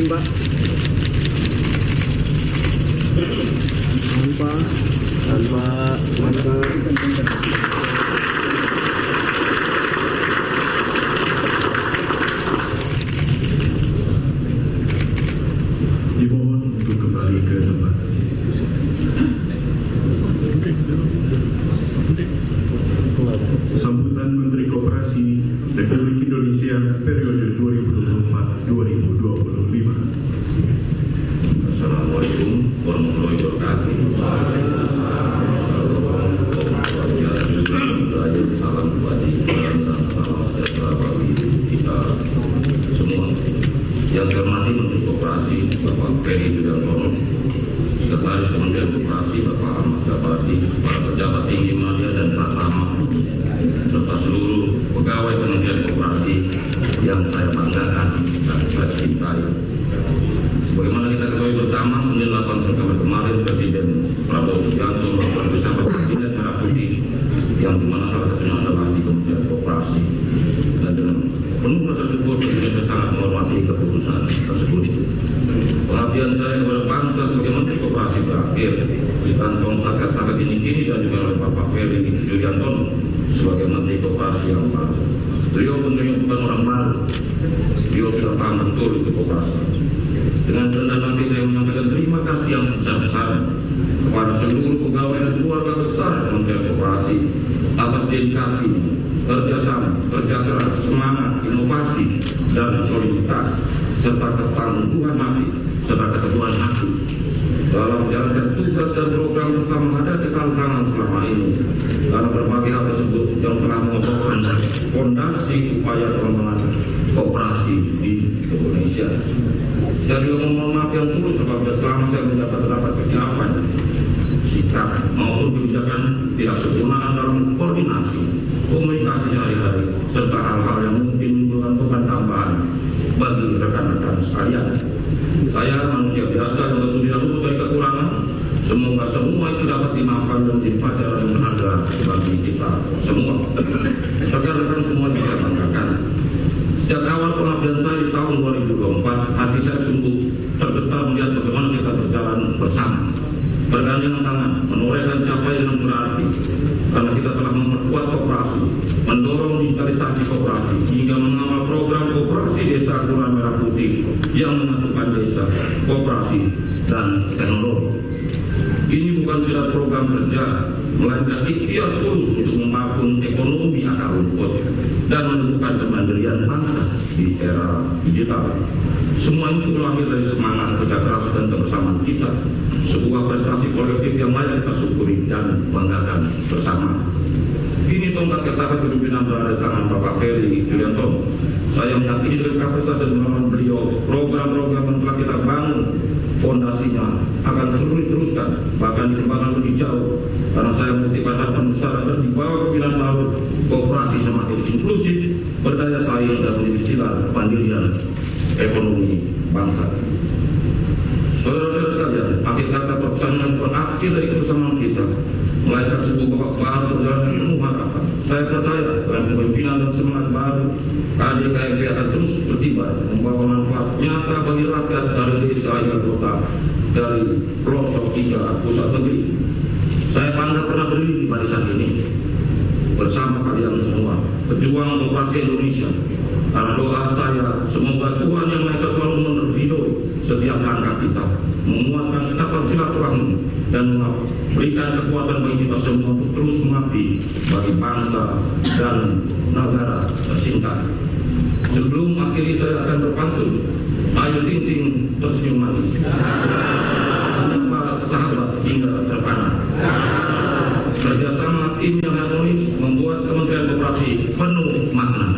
Pak. Mantap. Dimohon untuk kembali ke tempat. Sambutan Menteri Koperasi Republik Indonesia periode 2024-2025. Assalamualaikum warahmatullahi wabarakatuh. Salam kebajikan dan salam sejahtera bagi kita semua. Yang saya hormati Menteri Koperasi Bapak Ferry Yuliantono, Sekretaris Kementerian Koperasi Bapak Ahmad Jabari, para pejabat tinggi media dan pratama, serta seluruh pegawai Kementerian Koperasi yang saya banggakan dan saya cintai. Sebagaimana kita ketahui bersama, Senin 8 September kemarin Presiden Prabowo Subianto melakukan bersama Kabinet Merah Putih, yang dimana salah satunya adalah di Kementerian Koperasi. Dan dengan penuh rasa syukur, Indonesia sangat menghormati keputusan tersebut. Pengabdian saya kepada bangsa sebagai Menteri Koperasi berakhir dan kontrak estafet ini kini dan juga oleh Bapak Ferry Yuliantono sebagai Menteri Koperasi yang baru. Beliau tentunya bukan orang baru, beliau sudah paham betul itu koperasi. Dengan rendah hati saya menyampaikan terima kasih yang sebesar-besarnya kepada seluruh pegawai dan keluarga besar Kementerian Koperasi atas dedikasi, kerjasama, kerja keras, semangat, inovasi, dan soliditas, serta ketangguhan hati, serta keteguhan hati dalam menjalankan tugas dan program serta menghadapi tantangan selama ini. Karena berbagai hal tersebut yang telah mengokohkan fondasi upaya pengembangan koperasi di Indonesia. Saya juga memohon maaf yang tulus apabila selama saya mendapat terdapat kejelapan sikap maupun kebijakan tidak sempurnaan dalam koordinasi, komunikasi sehari-hari, serta hal-hal yang mungkin menimbulkan beban tambahan bagi rekan-rekan sekalian. Saya manusia biasa yang tentu tidak luput dari kekurangan. Semoga semua itu dapat dimaafkan dan menjadi pelajaran yang berharga bagi kita semua. Rekan-rekan semua bisa banggakan. Sejak awal pengabdian saya di tahun 2024, hati saya sungguh tergetar melihat bagaimana kita berjalan bersama, bergandengan tangan, menorehkan capaian yang berarti, karena kita telah memperkuat koperasi, mendorong digitalisasi koperasi, hingga mengawal program koperasi Desa Kelurahan Merah Putih yang menyatukan desa, koperasi, dan teknologi. Ini bukan sekedar program kerja, melainkan ikhtiar tulus untuk membangun ekonomi akar rumput dan menentukan kemandirian bangsa di era digital. Semua itu lahir dari semangat kerja keras dan kebersamaan kita, sebuah prestasi kolektif yang layak kita syukuri dan banggakan bersama. Kini tongkat estafet kepemimpinan berada di tangan Bapak Ferry Yuliantono. Saya meyakini dengan kapasitas dan pengalaman beliau, program-program yang telah kita bangun fondasinya akan terus diteruskan, bahkan dikembangkan lebih jauh. Karena saya memiliki harapan besar agar di bawah kepemimpinan baru koperasi semakin inklusif, berdaya saing, dan menjadi pilar kemandirian ekonomi bangsa. Saudara-saudara sekalian, akhir kata perpecahan bukan akhir dari kebersamaan kita, melainkan sebuah babak baru perjalanan penuh harapan. Saya percaya dengan kepemimpinan dan semangat baru, KDKMP akan terus berkibar, membawa manfaat nyata bagi rakyat dari desa hingga kota, dari pelosok hingga pusat negeri. Saya bangga pernah berdiri di barisan ini bersama kalian semua, pejuang koperasi Indonesia. Karena doa saya, semoga Tuhan Yang Maha Esa selalu meridhoi setiap langkah kita, menguatkan ikatan silaturahmi, dan memberikan kekuatan bagi kita semua untuk terus mengabdi bagi bangsa dan negara tercinta. Sebelum akhiri saya akan berpantun, ayo ting-ting tersenyum manis, menyapa sahabat hingga terpana. Kerjasama tim yang harmonis membuat Kementerian Koperasi penuh makna.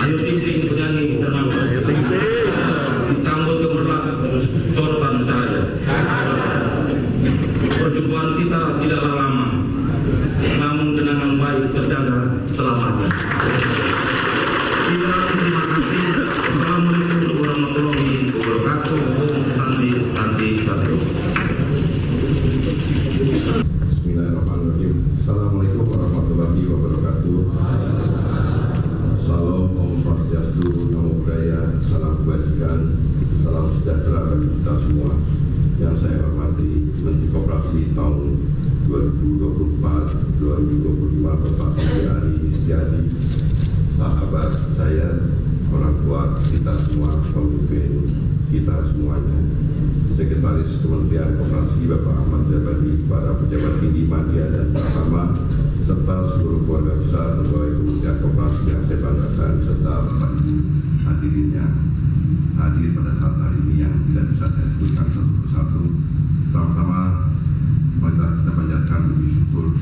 Ayo ting-ting penyanyi ternama, disambut gemerlap sorotan cahaya. Perjumpaan kita tidaklah lama, namun Yang saya hormati Menteri Koperasi tahun 2024-2025 Bapak Sugeng Ari Setiadi, sahabat saya, orang tua kita semua, pemimpin kita semuanya, Sekretaris Kementerian Koperasi Bapak Ahmad Jabari, para pejabat tinggi media dan bersama, serta seluruh keluarga besar pegawai Kementerian Koperasi yang saya banggakan, serta Bapak Ibu hadirinnya hadir pada saat hari ini yang tidak bisa saya sebutkan satu persatu. Pertama-tama, marilah kita panjatkan puji syukur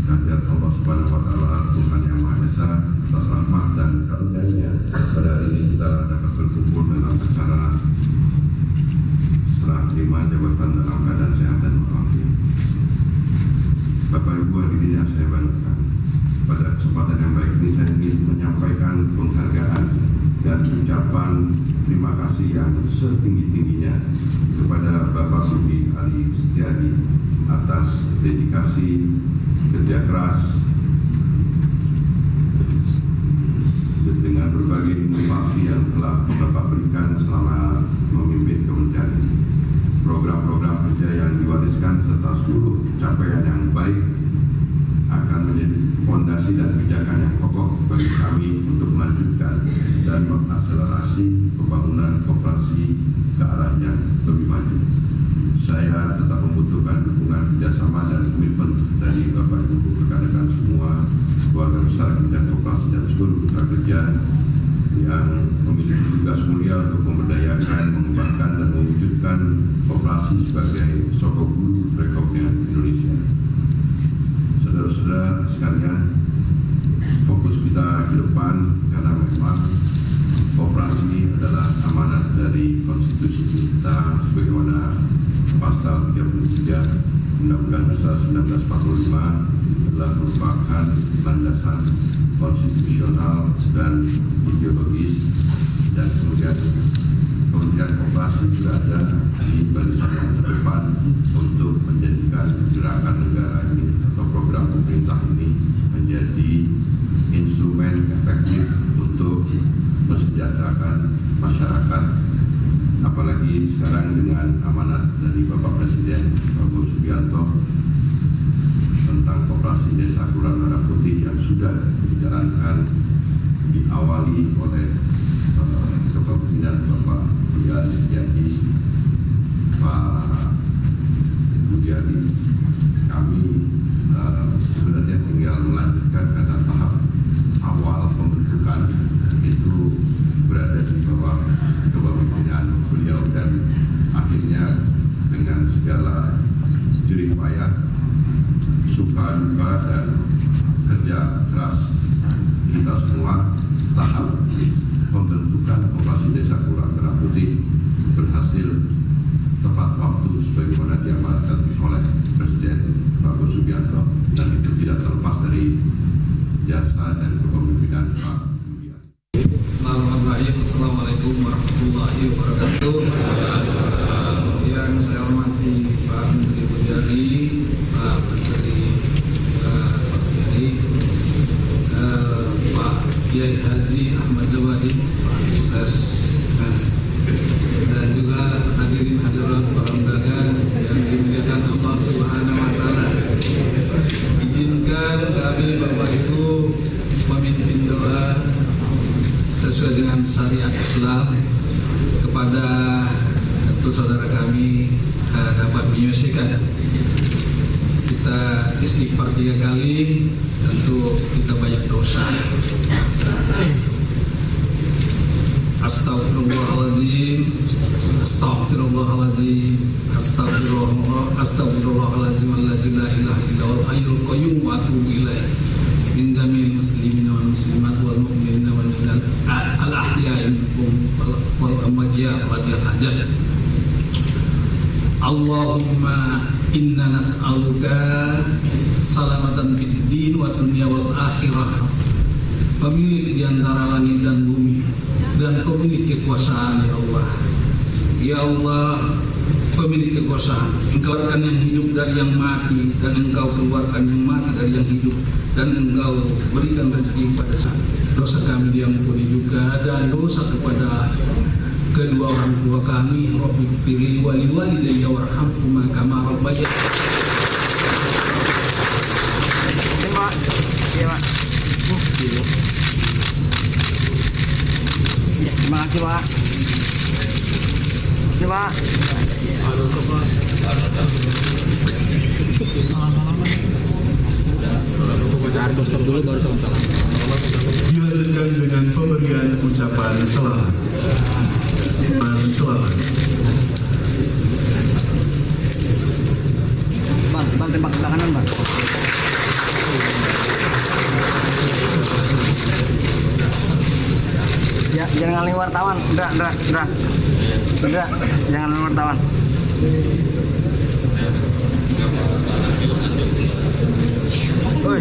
kehadirat Allah Subhanahu Wa Taala, Tuhan yang Maha Esa, atas rahmat dan karunia-Nya pada hari ini kita dapat berkumpul dalam acara serah terima jabatan dalam keadaan sehat dan walafiat. Bapak Ibu hadirin yang saya banggakan, pada kesempatan yang baik ini saya ingin menyampaikan penghargaan dan ucapan terima kasih yang setinggi-tingginya kepada Bapak Sugeng Ari Setiadi atas dedikasi, kerja keras, dengan berbagai inovasi yang telah Bapak berikan selama memimpin kementerian ini. Program-program kerja yang diwariskan serta seluruh capaian yang baik akan menjadi fondasi dan pijakan yang kokoh bagi kami untuk melanjutkan dan mengakselerasi pembangunan koperasi ke arah yang lebih maju. Saya tetap membutuhkan dukungan kerjasama dan komitmen dari Bapak Ibu rekan-rekan semua, keluarga besar Kementerian Koperasi dan seluruh mitra kerja yang memiliki tugas mulia untuk memberdayakan, mengembangkan dan mewujudkan koperasi sebagai sokok guru perekonomian Indonesia. Saudara-saudara sekalian, fokus kita ke depan karena memang koperasi adalah amanat dari konstitusi kita sebagaimana pasal 33 Undang-Undang Dasar 1945 adalah merupakan landasan konstitusional dan ideologis, dan kemudian Kementerian Koperasi juga ada di barisan yang terdepan untuk menjadikan gerakan negara ini atau program pemerintah ini menjadi instrumen efektif untuk mensejahterakan masyarakat, apalagi sekarang dengan amanat dari Bapak Presiden Prabowo Subianto tentang koperasi desa Kelurahan Merah Putih yang sudah dijalankan, diawali oleh kepemimpinan Bapak Sugeng Setiadi, Pak Budiari. Kami sebenarnya tinggal melanjutkan karena tahap awal pembentukan itu berada di bawah kepemimpinan beliau, dan akhirnya dengan segala jerih payah, suka duka dan kerja keras kita semua, tahap pembentukan koperasi desa Kelurahan Merah Putih berhasil tepat waktu sebagaimana diamanatkan oleh Presiden Prabowo Subianto, dan itu tidak terlepas dari jasa dan kepemimpinan Pak Budiari. Bismillahirrahmanirrahim. Assalamualaikum warahmatullahi wabarakatuh. Yang saya hormati Pak Menteri Budiari, Pak Menteri Pak Kiai Haji Ahmad Jabari, Pak Ses, dan juga hadirin hadirat para undangan yang dimuliakan Allah Subhanahu Wa Taala. Izinkan kami Bapak Ibu memimpin doa sesuai dengan syariat Islam kepada saudara kami dapat menyelesaikan. Kita istighfar 3 kali, tentu kita banyak dosa. Astaghfirullahaladzim, astaghfirullahaladzim, astaghfirullahaladzim, la ilaha illa huwal hayyul qayyum wa atubu ilaih. Min jamil muslimin wal muslimat wal mu'minin wal mu'minat al ahya'i minkum wal amwat wal hajat. Allahumma inna nas'aluka salamatan fid din wa dunya wal akhirah. Pemilik di antara langit dan bumi dan pemilik kekuasaan, ya Allah. Ya Allah, pemilik kekuasaan, Engkau keluarkan yang hidup dari yang mati, dan Engkau keluarkan yang mati dari yang hidup, dan Engkau berikan rezeki kepada saya. Dosa kami diampuni juga, dan dosa kepada kedua orang tua kami, Rabbi firli wali walidayya warhamhuma kama rabbayani. Terima kasih Pak. Terima kasih Pak. Dilanjutkan dengan pemberian ucapan selamat. Selamat. Bang tembak sebelah kanan Bang. Ya, jangan ngalahin wartawan. Indra. Jangan ngalahin wartawan. Oi.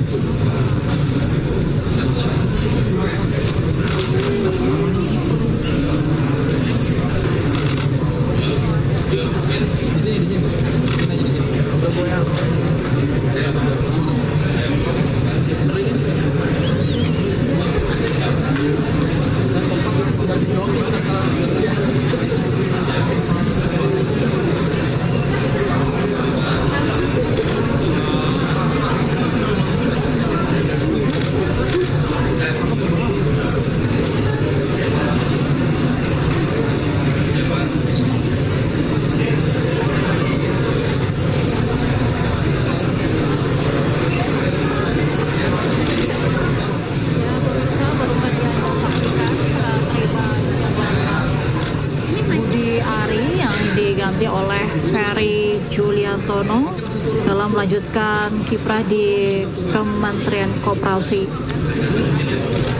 diganti oleh Ferry Juliantono dalam melanjutkan kiprah di Kementerian Koperasi.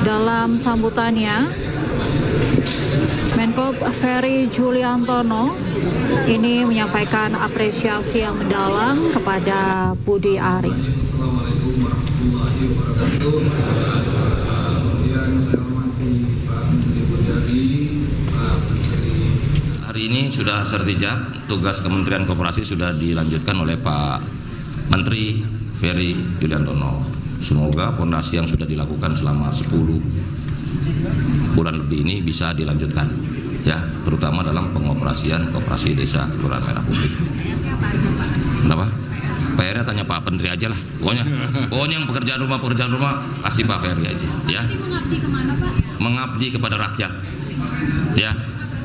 Dalam sambutannya, Menko Ferry Juliantono ini menyampaikan apresiasi yang mendalam kepada Budi Ari. Assalamualaikum warahmatullahi wabarakatuh. Yang saya hormati Pak Menteri Budi Ari, Pak Menteri. Hari ini sudah sertijab, tugas Kementerian Koperasi sudah dilanjutkan oleh Pak Menteri Ferry Juliantono. Semoga fondasi yang sudah dilakukan selama 10 bulan lebih ini bisa dilanjutkan, ya, terutama dalam pengoperasian koperasi desa Kelurahan Merah Putih. Kenapa? PR-nya tanya Pak Menteri aja lah, pokoknya yang pekerjaan rumah kasih Pak Ferry aja, ya. Mengabdi kemana Pak? Mengabdi kepada rakyat, ya.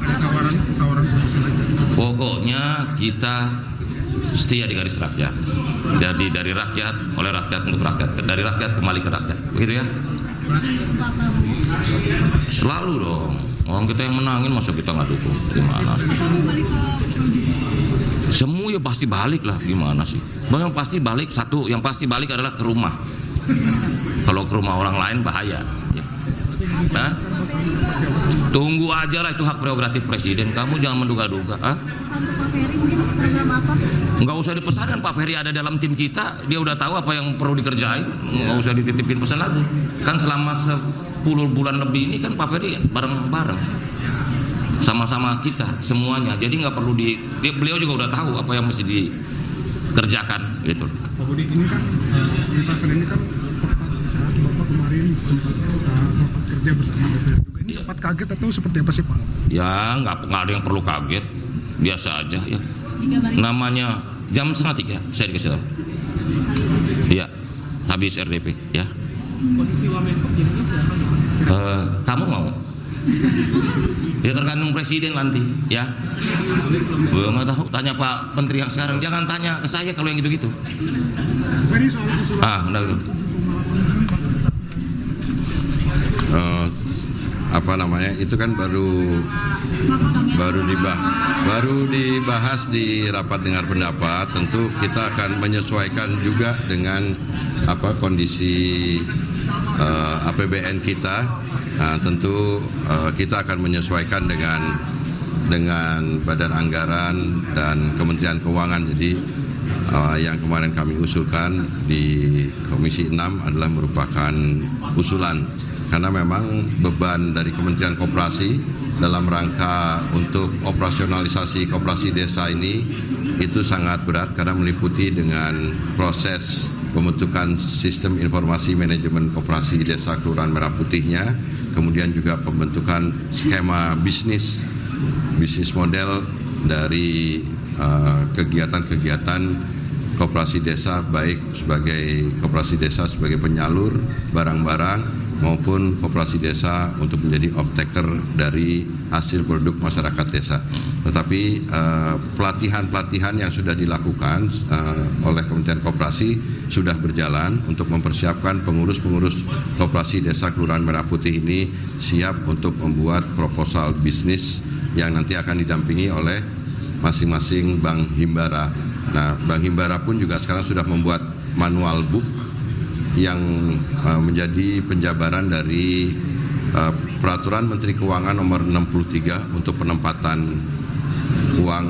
Tawaran posisi rakyat. Pokoknya kita setia di garis rakyat. Jadi dari rakyat, oleh rakyat, untuk rakyat, dari rakyat kembali ke rakyat, begitu ya. Selalu dong. Orang kita yang menangin, masa kita nggak dukung? Gimana sih? Semua ya pasti balik lah, gimana sih? Yang pasti balik satu, yang pasti balik adalah ke rumah. Kalau ke rumah orang lain bahaya. Ya. Nah, tunggu aja lah, itu hak prerogatif presiden. Kamu jangan menduga-duga. Nggak usah dipesanin, Pak Ferry ada dalam tim kita, dia udah tahu apa yang perlu dikerjain. Nggak usah dititipin pesan lagi. Kan selama 10 bulan lebih ini kan Pak Ferry bareng-bareng sama-sama kita semuanya. Jadi nggak perlu beliau juga udah tahu apa yang mesti dikerjakan gitu. Pak Budi, ini kan misalkan ini kan saat Bapak kemarin sempat rapat kerja bersama DPR juga. Ini sempat kaget atau seperti apa sih Pak? Ya nggak ada yang perlu kaget, biasa aja ya. Namanya jam 2:30 saya dikasih tahu. Iya, habis RDP ya. Posisi Wamenkop jadinya siapa? Kamu mau? Ya tergantung presiden nanti ya. Belum tahu, tanya Pak Menteri yang sekarang, jangan tanya ke saya kalau yang gitu-gitu. Ferry, soal usulan Benar gitu. Apa namanya, itu kan baru dibahas di rapat dengar pendapat. Tentu kita akan menyesuaikan juga dengan kondisi APBN kita. Nah, tentu kita akan menyesuaikan dengan Badan Anggaran dan Kementerian Keuangan. Jadi yang kemarin kami usulkan di Komisi 6 adalah merupakan usulan, karena memang beban dari Kementerian Koperasi dalam rangka untuk operasionalisasi koperasi desa ini itu sangat berat, karena meliputi dengan proses pembentukan sistem informasi manajemen koperasi desa Kelurahan Merah Putihnya, kemudian juga pembentukan skema bisnis bisnis model dari kegiatan-kegiatan koperasi desa, baik sebagai koperasi desa sebagai penyalur barang-barang maupun koperasi desa untuk menjadi off-taker dari hasil produk masyarakat desa. Tetapi pelatihan-pelatihan yang sudah dilakukan oleh Kementerian Koperasi sudah berjalan untuk mempersiapkan pengurus-pengurus koperasi desa Kelurahan Merah Putih ini siap untuk membuat proposal bisnis yang nanti akan didampingi oleh masing-masing Bank Himbara. Nah, Bank Himbara pun juga sekarang sudah membuat manual book yang menjadi penjabaran dari Peraturan Menteri Keuangan Nomor 63 untuk penempatan uang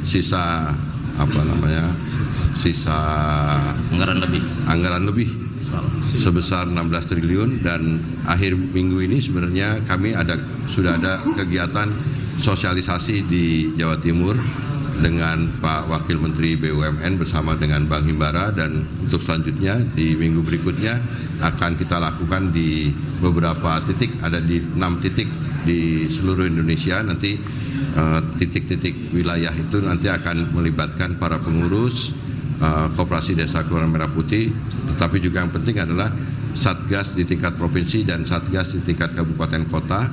sisa anggaran lebih sebesar 16 triliun, dan akhir minggu ini sebenarnya kami sudah ada kegiatan sosialisasi di Jawa Timur dengan Pak Wakil Menteri BUMN bersama dengan Bank Himbara, dan untuk selanjutnya di minggu berikutnya akan kita lakukan di beberapa titik, ada di 6 titik di seluruh Indonesia. Nanti titik-titik wilayah itu nanti akan melibatkan para pengurus Koperasi Desa Kelurahan Merah Putih, tetapi juga yang penting adalah Satgas di tingkat provinsi dan Satgas di tingkat kabupaten kota.